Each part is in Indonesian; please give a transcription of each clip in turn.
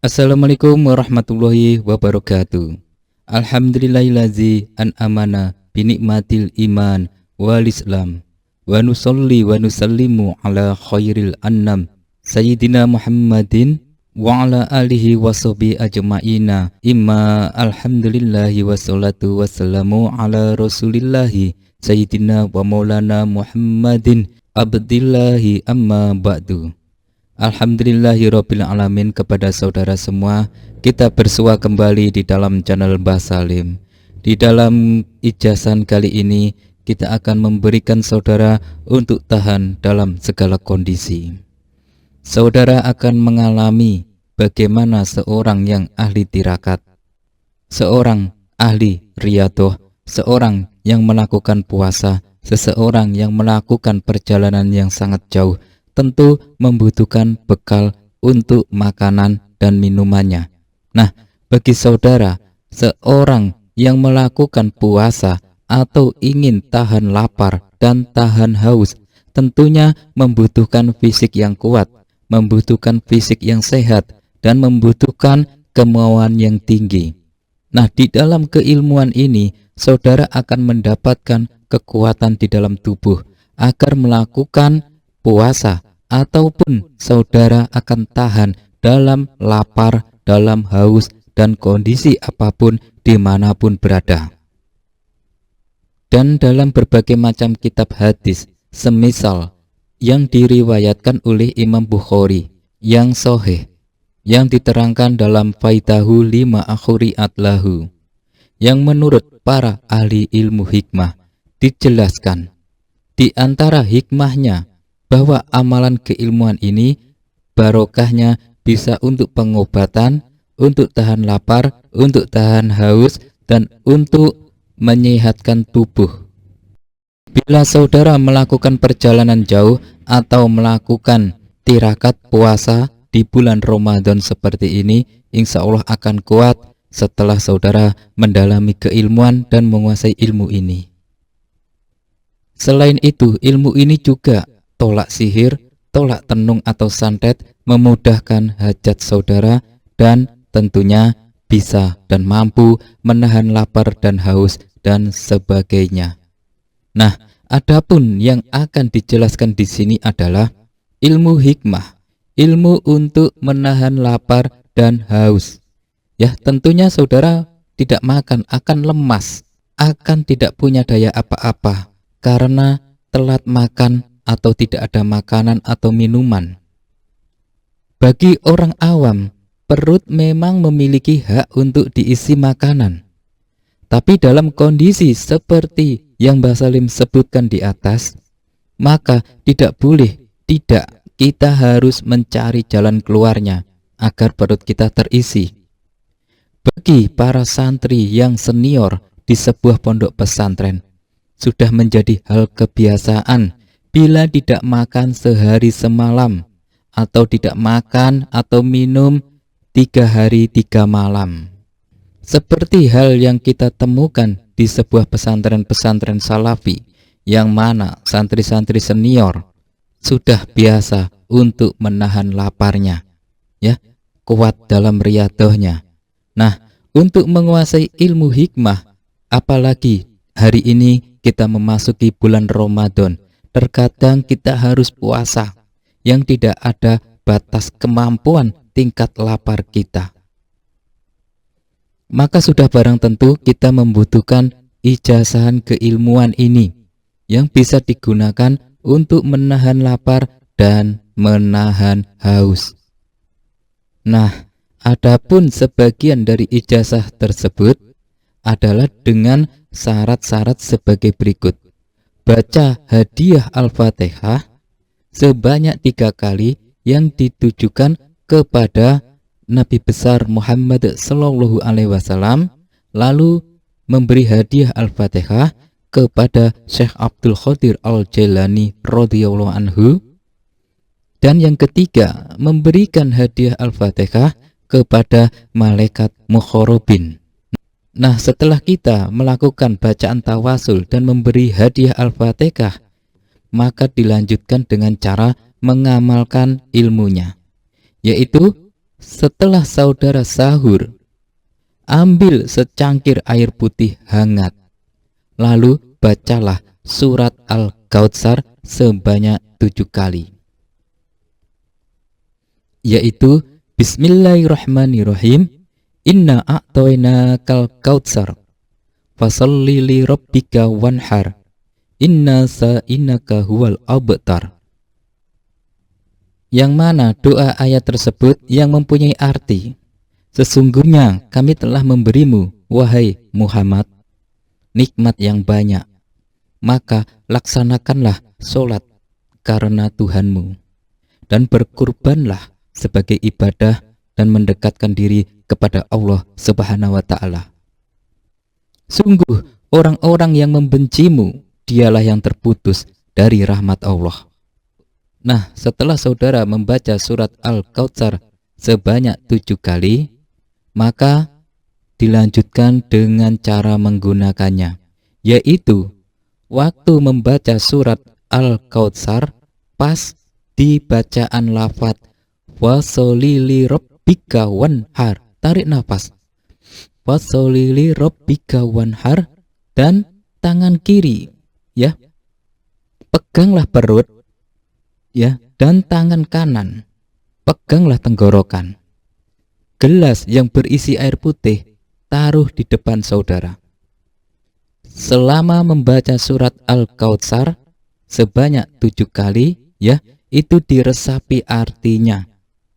Assalamualaikum warahmatullahi wabarakatuh. Alhamdulillahillazi an'amana binikmatil iman wal islam wa nusalli wa nusallimu ala khairil annam sayyidina Muhammadin wa ala alihi wa sahbihi ajma'ina imma alhamdulillahi wassalatu wassalamu ala rasulillahi sayyidina wa maulana Muhammadin abdillahi amma ba'du. Alhamdulillahirabbil alamin. Kepada saudara semua, kita bersua kembali di dalam channel Mbah Salim. Di dalam ijazah kali ini kita akan memberikan saudara untuk tahan dalam segala kondisi. Saudara akan mengalami bagaimana seorang yang ahli tirakat, seorang ahli riyadhah, seorang yang melakukan puasa, seseorang yang melakukan perjalanan yang sangat jauh, tentu membutuhkan bekal untuk makanan dan minumannya. Nah, bagi saudara, seorang yang melakukan puasa atau ingin tahan lapar dan tahan haus, tentunya membutuhkan fisik yang kuat, membutuhkan fisik yang sehat, dan membutuhkan kemauan yang tinggi. Nah, di dalam keilmuan ini, saudara akan mendapatkan kekuatan di dalam tubuh agar melakukan puasa, ataupun saudara akan tahan dalam lapar, dalam haus, dan kondisi apapun dimanapun berada. Dan dalam berbagai macam kitab hadis, semisal yang diriwayatkan oleh Imam Bukhari yang sahih, yang diterangkan dalam Faidahu lima akhuriat lahu, yang menurut para ahli ilmu hikmah dijelaskan di antara hikmahnya bahwa amalan keilmuan ini barokahnya bisa untuk pengobatan, untuk tahan lapar, untuk tahan haus, dan untuk menyehatkan tubuh. Bila saudara melakukan perjalanan jauh atau melakukan tirakat puasa di bulan Ramadan seperti ini, insya Allah akan kuat setelah saudara mendalami keilmuan dan menguasai ilmu ini. Selain itu, ilmu ini juga tolak sihir, tolak tenung atau santet, memudahkan hajat saudara, dan tentunya bisa dan mampu menahan lapar dan haus dan sebagainya. Nah, adapun yang akan dijelaskan di sini adalah ilmu hikmah, ilmu untuk menahan lapar dan haus. Ya, tentunya saudara tidak makan akan lemas, akan tidak punya daya apa-apa karena telat makan atau tidak ada makanan atau minuman. Bagi orang awam, perut memang memiliki hak untuk diisi makanan. Tapi dalam kondisi seperti yang Mbah Salim sebutkan di atas, maka tidak kita harus mencari jalan keluarnya agar perut kita terisi. Bagi para santri yang senior di sebuah pondok pesantren, sudah menjadi hal kebiasaan bila tidak makan sehari semalam, atau tidak makan atau minum 3 hari 3 malam. Seperti hal yang kita temukan di sebuah pesantren-pesantren salafi, yang mana santri-santri senior sudah biasa untuk menahan laparnya, ya, kuat dalam riyadhahnya. Nah, untuk menguasai ilmu hikmah, apalagi hari ini kita memasuki bulan Ramadan, terkadang kita harus puasa yang tidak ada batas kemampuan tingkat lapar kita. Maka sudah barang tentu kita membutuhkan ijazahan keilmuan ini yang bisa digunakan untuk menahan lapar dan menahan haus. Nah, adapun sebagian dari ijazah tersebut adalah dengan syarat-syarat sebagai berikut. Baca hadiah Al-Fatihah sebanyak 3 kali yang ditujukan kepada Nabi besar Muhammad Sallallahu Alaihi Wasallam, lalu memberi hadiah Al-Fatihah kepada Syekh Abdul Qadir Al-Jailani radhiyallahu anhu, dan yang ketiga memberikan hadiah Al-Fatihah kepada malaikat Muqarrabin. Nah, setelah kita melakukan bacaan tawasul dan memberi hadiah Al-Fatihah, maka dilanjutkan dengan cara mengamalkan ilmunya, yaitu Setelah saudara sahur, ambil secangkir air putih hangat, lalu bacalah surat Al-Kautsar sebanyak 7 kali, yaitu Bismillahirrahmanirrahim, Inna a'toinakal kautsar fasalli li rabbika wanhar, inna sa'inaka huwal abtar. Yang mana doa ayat tersebut yang mempunyai arti, sesungguhnya kami telah memberimu, wahai Muhammad, nikmat yang banyak, maka laksanakanlah sholat karena Tuhanmu, dan berkurbanlah sebagai ibadah dan mendekatkan diri kepada Allah Subhanahu wa ta'ala. Sungguh orang-orang yang membencimu, dialah yang terputus dari rahmat Allah. Nah, setelah saudara membaca surat Al-Kautsar sebanyak 7 kali, maka dilanjutkan dengan cara menggunakannya, yaitu waktu membaca surat Al-Kautsar, pas di bacaan lafadz washolli li rabbika wanhar, tarik nafas, washolli li rabbika wanhar, dan tangan kiri, ya, peganglah perut, ya, dan tangan kanan peganglah tenggorokan. Gelas yang berisi air putih taruh di depan saudara. Selama membaca surat Al-Kautsar sebanyak 7 kali, ya, itu diresapi artinya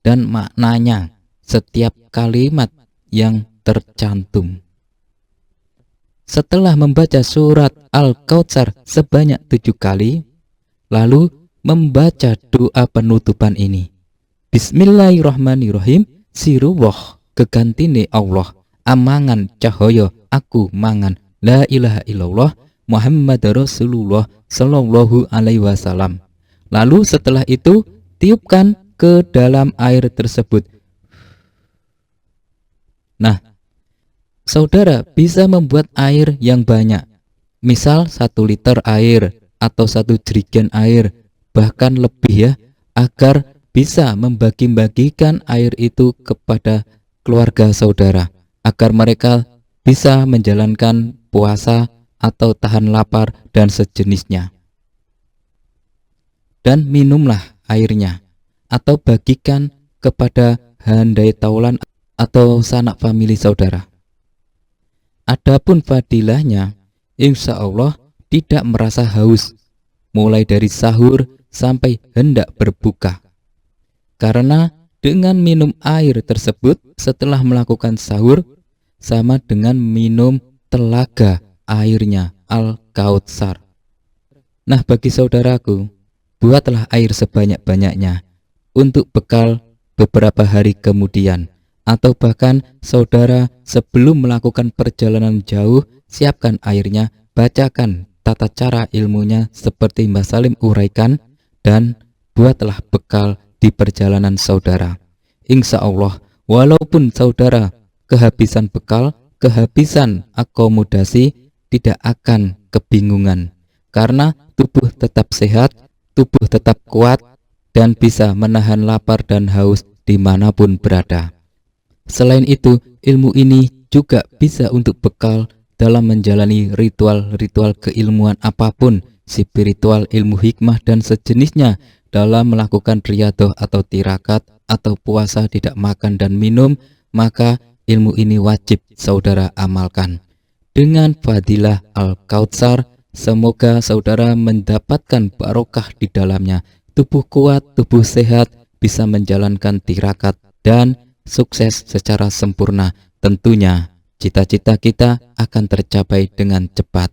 dan maknanya setiap kalimat yang tercantum. Setelah membaca surat Al-Kautsar sebanyak 7 kali, lalu membaca doa penutupan ini, Bismillahirrahmanirrahim, siruwah gegantine Allah, amangan cahaya aku mangan, la ilaha illallah Muhammad Rasulullah sallallahu alaihi wasallam. Lalu setelah itu tiupkan ke dalam air tersebut. Nah, saudara bisa membuat air yang banyak, misal 1 liter air atau 1 jerigen air, bahkan lebih, ya, agar bisa membagi-bagikan air itu kepada keluarga saudara, agar mereka bisa menjalankan puasa atau tahan lapar dan sejenisnya. Dan minumlah airnya, atau bagikan kepada handai taulan atau sanak famili saudara. Adapun fadilahnya, insya Allah tidak merasa haus mulai dari sahur sampai hendak berbuka, karena dengan minum air tersebut setelah melakukan sahur sama dengan minum telaga airnya Al-Kautsar. Nah, bagi saudaraku, buatlah air sebanyak-banyaknya untuk bekal beberapa hari kemudian, atau bahkan saudara sebelum melakukan perjalanan jauh, siapkan airnya, bacakan tata cara ilmunya seperti Mbah Salim uraikan, dan buatlah bekal di perjalanan saudara. Insya Allah, walaupun saudara kehabisan bekal, kehabisan akomodasi, tidak akan kebingungan, karena tubuh tetap sehat, tubuh tetap kuat, dan bisa menahan lapar dan haus dimanapun berada. Selain itu, ilmu ini juga bisa untuk bekal dalam menjalani ritual-ritual keilmuan apapun, spiritual, ilmu hikmah, dan sejenisnya, dalam melakukan riyadhah atau tirakat atau puasa tidak makan dan minum, maka ilmu ini wajib saudara amalkan. Dengan fadilah Al-Kautsar, semoga saudara mendapatkan barokah di dalamnya, tubuh kuat, tubuh sehat, bisa menjalankan tirakat dan sukses secara sempurna. Tentunya cita-cita kita akan tercapai dengan cepat.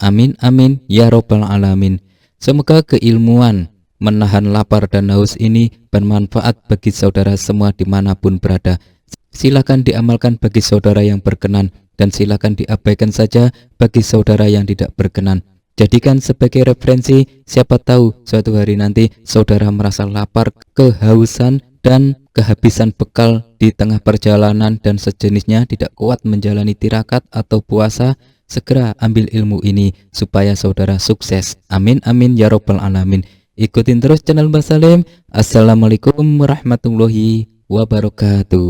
Amin amin ya robbal alamin. Semoga keilmuan menahan lapar dan haus ini bermanfaat bagi saudara semua dimanapun berada. Silakan diamalkan bagi saudara yang berkenan, dan silakan diabaikan saja bagi saudara yang tidak berkenan. Jadikan sebagai referensi, siapa tahu suatu hari nanti saudara merasa lapar, kehausan, dan kehabisan bekal di tengah perjalanan dan sejenisnya, tidak kuat menjalani tirakat atau puasa. Segera ambil ilmu ini supaya saudara sukses. Amin amin ya robbal alamin. Ikutin terus channel Mbah Salim. Assalamualaikum warahmatullahi wabarakatuh. wabarakatuh.